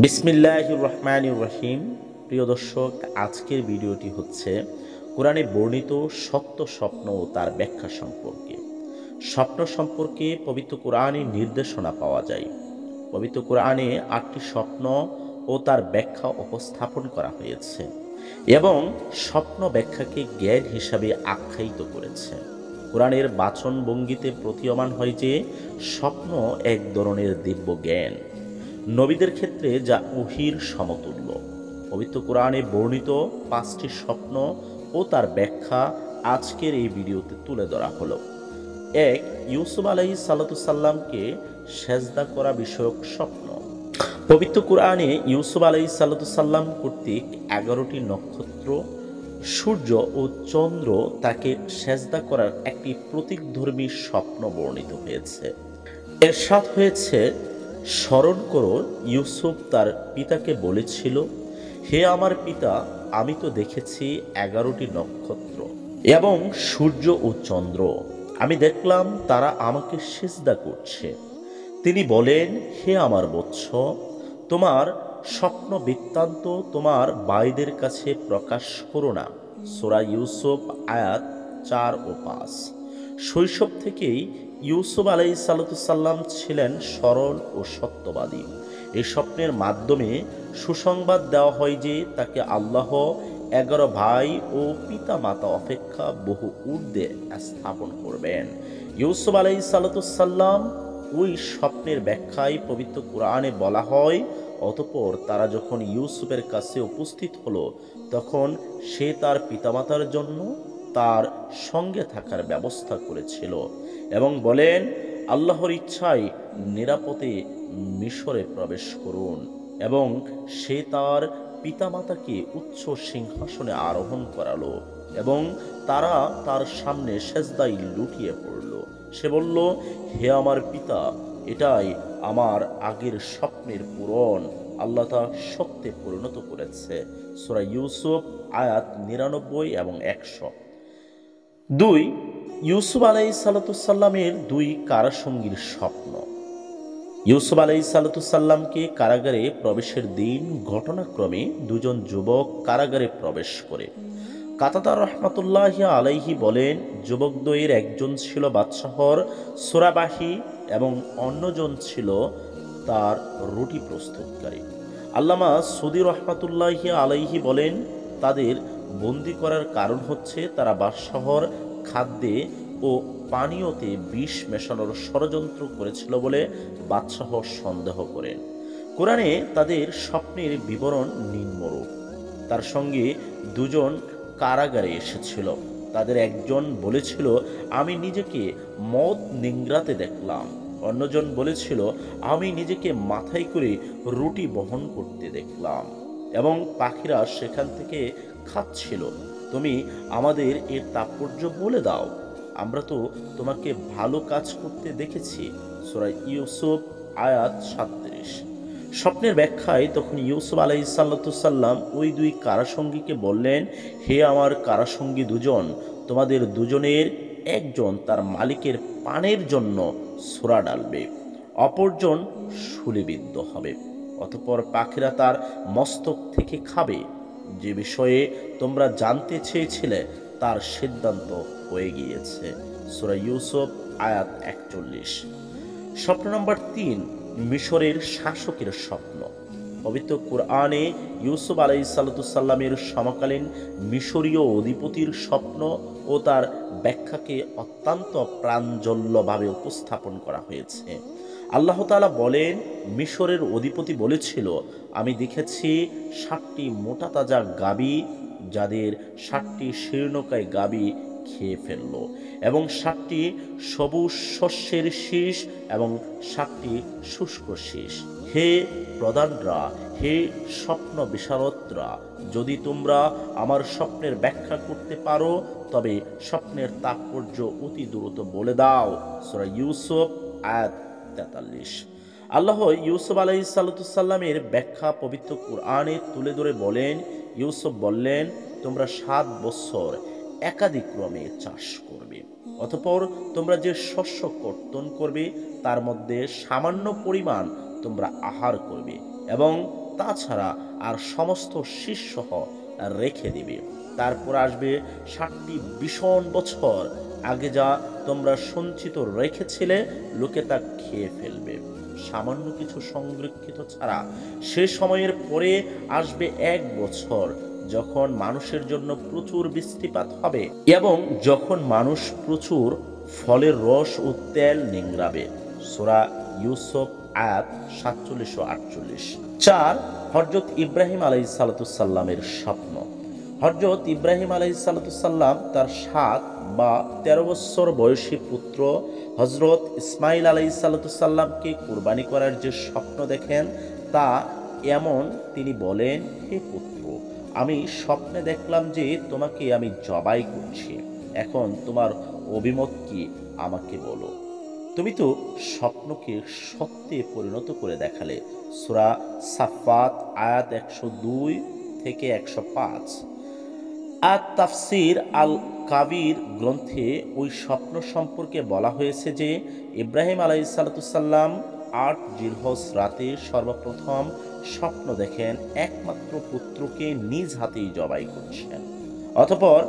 বিসমিল্লাহির রহমানির রহিম। প্রিয় দর্শক, আজকের ভিডিওটি হচ্ছে কোরআনে বর্ণিত সত্য স্বপ্ন ও তার ব্যাখ্যা সম্পর্কে। স্বপ্ন সম্পর্কে পবিত্র কোরআনে নির্দেশনা পাওয়া যায়। পবিত্র কোরআনে 8টি স্বপ্ন ও তার ব্যাখ্যা উপস্থাপন করা হয়েছে এবং স্বপ্ন ব্যাখ্যাকে জ্ঞান হিসাবে আখ্যায়িত করেছে। কোরআনের বাচন ভঙ্গিতে প্রতীয়মান হয় যে স্বপ্ন এক ধরনের দিব্য জ্ঞান, নবীদের ক্ষেত্রে যা ওহীর সমতুল্য। পবিত্র কোরআনে বর্ণিত 5টি স্বপ্ন ও তার ব্যাখ্যা আজকের এই ভিডিওতে তুলে ধরা হলো। 1. ইউসুফ আলাইহিসসালামকে সেজদা করা বিষয়ক স্বপ্ন। পবিত্র কোরআনে ইউসুফ আলাইহিসসালাম কর্তৃক 11টি নক্ষত্র, সূর্য ও চন্দ্র তাকে সেজদা করার একটি প্রতীকধর্মী স্বপ্ন বর্ণিত হয়েছে। এরশাদ হয়েছে, স্মরণ করো, ইউসুফ তার পিতাকে বলেছিল, হে আমার পিতা, আমি তো দেখেছি 11টি নক্ষত্র এবং সূর্য ও চন্দ্র। আমি দেখলাম তারা আমাকে সিজদা করছে। তিনি বলেন, হে আমার বৎস, তোমার স্বপ্ন বৃত্তান্ত তোমার ভাইদের কাছে প্রকাশ করো না। সূরা ইউসুফ আয়াত 4 ও 5। শৈশব থেকেই ইউসুফ আলাইহিসসালাম ছিলেন সরল ও সত্যবাদী। এই স্বপ্নের মাধ্যমে সুসংবাদ দেওয়া হয় যে তাকে আল্লাহ 11 ভাই ও পিতা মাতা অপেক্ষা বহু ঊর্ধ্বে স্থাপন করবেন। ইউসুফ আলাইহিসসালাম ওই স্বপ্নের ব্যাখ্যায় পবিত্র কোরআনে বলা হয়, অতঃপর তারা যখন ইউসুফের কাছে উপস্থিত হলো, তখন সে তার পিতামাতার জন্য তার সঙ্গে থাকার ব্যবস্থা করেছিল এবং বলেন, আল্লাহর ইচ্ছায় নিরাপদে মিশরে প্রবেশ করুন। এবং সে তার পিতামাতাকে উচ্চ সিংহাসনে আরোহণ করালো এবং তারা তার সামনে সেজদায় লুটিয়ে পড়ল। সে বলল, হে আমার পিতা, এটাই আমার আগের স্বপ্নের পূরণ। আল্লাহ তা সত্যে পরিণত করেছে। সূরা ইউসুফ আয়াত 99 এবং 100। 2. ইউসুফ আলাইহিসসালামের 2 কারাসঙ্গীর স্বপ্ন। ইউসুফ আলাইহিসসালামকে কারাগারে প্রবেশের দিন ঘটনাক্রমে 2জন যুবক কারাগারে প্রবেশ করে। কাতাদা রহমাতুল্লাহি আলাইহি বলেন, যুবকদ্বয়ের একজন ছিল বাদশাহর সুরাবাহী এবং অন্যজন ছিল তার রুটি প্রস্তুতকারী। আল্লামা সুদি রহমাতুল্লাহি আলাইহি বলেন, তাদের বন্দী করার কারণ হচ্ছে তারা বাদশাহর খাদ্যে ও পানীয়তে বিষ মেশানোর ষড়যন্ত্র করেছিল বলে বাদশাহ সন্দেহ করেন। কোরআনে তাদের স্বপ্নের বিবরণ নিম্নরূপ। তার সঙ্গে 2জন কারাগারে এসেছিল। তাদের একজন বলেছিল, আমি নিজেকে মদ নিংড়াতে দেখলাম। অন্যজন বলেছিল, আমি নিজেকে মাথায় করে রুটি বহন করতে দেখলাম এবং পাখিরা সেখান থেকে খাচ্ছিল। তুমি আমাদের এর তাৎপর্য বলে দাও, আমরা তো তোমাকে ভালো কাজ করতে দেখেছি। সূরা ইউসুফ আয়াত 37। স্বপ্নের ব্যাখ্যায় তখন ইউসুফ আলাইহিসসালাম ওই 2 কারাসঙ্গীকে বললেন, হে আমার কারাসঙ্গী 2জন, তোমাদের 2জনের একজন তার মালিকের পানের জন্য সূরা ডালবে, অপরজন শুলিবিদ্ধ হবে। অতঃপর পাখিরা তার মস্তক থেকে খাবে। যে বিষয়ে তোমরা জানতে চেয়েছিলে তার সিদ্ধান্ত হয়ে গিয়েছে। সূরা ইউসুফ আয়াত 41। স্বপ্ন নম্বর 3, মিশরের শাসকের স্বপ্ন। পবিত্র কোরআনে ইউসুফ আলাইহিসসালামের সমকালীন মিশরীয় অধিপতির স্বপ্ন ও তার ব্যাখ্যাকে অত্যন্ত প্রাঞ্জলভাবে উপস্থাপন করা হয়েছে। আল্লাহ তাআলা বলেন, মিশরের অধিপতি বলেছিল, আমি দেখেছি 7টি মোটা তাজা গাবী, যাদের 7টি শীর্ণকায় গাবী খেয়ে ফেলল, এবং 7টি সবুজ শস্যের শীষ এবং 7টি শুষ্ক শীষ। হে প্রধানরা, হে স্বপ্ন বিশারদরা, যদি তোমরা আমার স্বপ্নের ব্যাখ্যা করতে পারো তবে স্বপ্নের তাৎপর্য অতি দ্রুত বলে দাও। সূরা ইউসুফ আয়াত 43। আল্লাহ ইউসুফ আলাইহিসসালামের ব্যাখ্যা পবিত্র কোরআনে তুলে ধরে বলেন, ইউসুফ বললেন, তোমরা 7 বছর একাদিক্রমে চাষ করবে। অতঃপর তোমরা যে শস্য কর্তন করবে তার মধ্যে সামান্য পরিমাণ তোমরা আহার করবে এবং তাছাড়া আর সমস্ত শীর্ষসহ রেখে দিবে। তারপর আসবে 60টি ভীষণ বছর, আগে যা তোমরা সঞ্চিত রেখেছিলে লোকে তা খেয়ে ফেলবে সামান্য কিছু সংরক্ষিত ছাড়া। সে সময়ের পরে আসবে 1 বছর যখন মানুষের জন্য প্রচুর বৃষ্টিপাত হবে এবং যখন মানুষ প্রচুর ফলের রস ও তেল নিংড়াবে। সূরা ইউসুফ আয়াত 47 ও 48। 4, হযরত ইব্রাহিম আলাইহিসসালামের স্বপ্ন। হযরত ইব্রাহিম আলাইহিসসালাম তার 7 বা 13 বছর বয়সী পুত্র হযরত ইসমাইল আলাইহিসসালামকে কুরবানি করার যে স্বপ্ন দেখেন তা এমন। তিনি বলেন, হে পুত্র, আমি স্বপ্নে দেখলাম যে তোমাকে আমি জবাই করছি। এখন তোমার অভিমত কি আমাকে বলো। তুমি তো স্বপ্নকে সত্যে পরিণত করে দেখালে। সূরা সাফফাত আয়াত 102 থেকে 105। তাফসীর আল কাবির গ্রন্থে ওই স্বপ্ন সম্পর্কে বলা হয়েছে যে ইব্রাহিম আলাইহিসসালাম 8 জিলহজ রাতে সর্বপ্রথম স্বপ্ন দেখেন একমাত্র পুত্রকে নিজ হাতেই জবাই করছেন। অতঃপর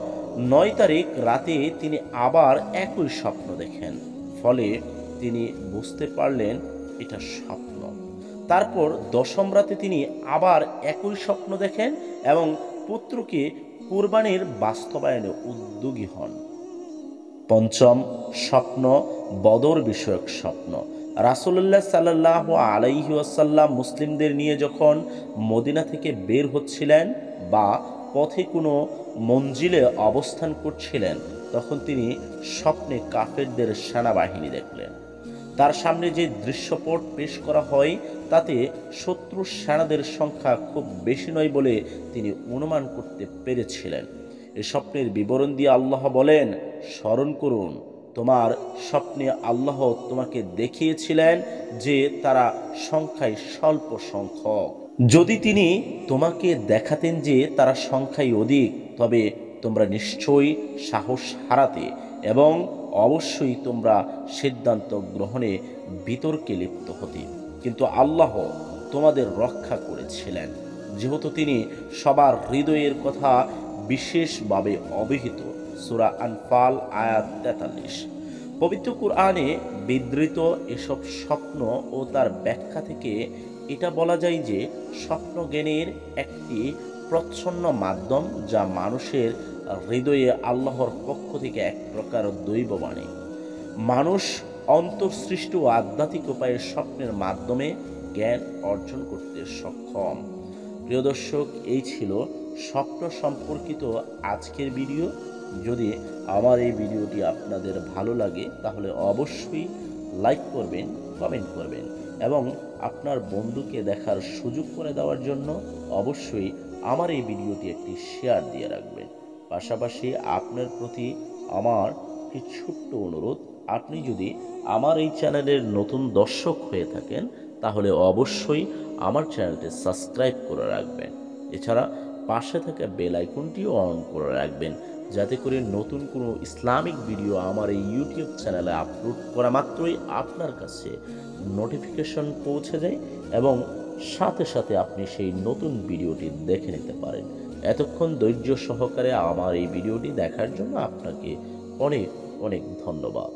9 তারিখ রাতে তিনি আবার একই স্বপ্ন দেখেন। ফলে তিনি বুঝতে পারলেন এটা স্বপ্ন। তারপর 10ম রাতে তিনি আবার একই স্বপ্ন দেখেন এবং পুত্রকে কুরবানির বাস্তবায়নে উদ্যোগী হন। 5ম স্বপ্ন বদর বিষয়ক স্বপ্ন। রাসূলুল্লাহ সাল্লাল্লাহু আলাইহি ওয়াসাল্লাম মুসলিমদের নিয়ে যখন মদিনা থেকে বের হচ্ছিলেন বা পথে কোনো মঞ্জিলে অবস্থান করছিলেন, তখন তিনি স্বপ্নে কাফেরদের সেনাবাহিনী দেখলেন। তার সামনে যে দৃশ্যপট পেশ করা হয় তাতে শত্রু সেনাদের সংখ্যা খুব বেশি নয় বলে তিনি অনুমান করতে পেরেছিলেন। এই স্বপ্নের বিবরণ দিয়ে আল্লাহ বলেন, স্মরণ করুন, তোমার স্বপ্নে আল্লাহ তোমাকে দেখিয়েছিলেন যে তারা সংখ্যায় স্বল্প সংখ্যক। যদি তিনি তোমাকে দেখাতেন যে তারা সংখ্যায় অধিক, তবে তোমরা নিশ্চয়ই সাহস হারাতে এবং অবশ্যই তোমরা সিদ্ধান্ত গ্রহণে বিতর্কে লিপ্ত হতে। কিন্তু আল্লাহ তোমাদের রক্ষা করেছিলেন, যেহেতু তিনি সবার হৃদয়ের কথা বিশেষভাবে অবহিত। সূরা আনফাল আয়াত 43। পবিত্র কুরআনে বিধৃত এসব স্বপ্ন ও তার ব্যাখ্যা থেকে এটা বলা যায় যে স্বপ্ন জ্ঞানের একটি প্রচ্ছন্ন মাধ্যম, যা মানুষের হৃদয়ে আল্লাহর পক্ষ থেকে এক প্রকার দৈববাণী। মানুষ অন্তঃসৃষ্ট ও আধ্যাত্মিক উপায়ে স্বপ্নের মাধ্যমে জ্ঞান অর্জন করতে সক্ষম। প্রিয় দর্শক, এই ছিল স্বপ্ন সম্পর্কিত আজকের ভিডিও। যদি আমার এই ভিডিওটি আপনাদের ভালো লাগে তাহলে অবশ্যই লাইক করবেন, কমেন্ট করবেন এবং আপনার বন্ধুকে দেখার সুযোগ করে দেওয়ার জন্য অবশ্যই আমার এই ভিডিওটি একটি শেয়ার দিয়ে রাখবেন। পাশাপাশি আপনার প্রতি আমার একটি ছোট্ট অনুরোধ, আপনি যদি আমার এই চ্যানেলের নতুন দর্শক হয়ে থাকেন তাহলে অবশ্যই আমার চ্যানেলটি সাবস্ক্রাইব করে রাখবেন। এছাড়া পাশে থাকা বেল আইকনটিও অন করে রাখবেন, যাতে করে নতুন কোনো ইসলামিক ভিডিও আমার এই ইউটিউব চ্যানেলে আপলোড করা মাত্রই আপনার কাছে নোটিফিকেশন পৌঁছে যায় এবং সাথে সাথে আপনি সেই নতুন ভিডিওটি দেখে নিতে পারেন। এতক্ষণ ধৈর্য সহকারে আমার এই ভিডিওটি দেখার জন্য আপনাকে অনেক অনেক ধন্যবাদ।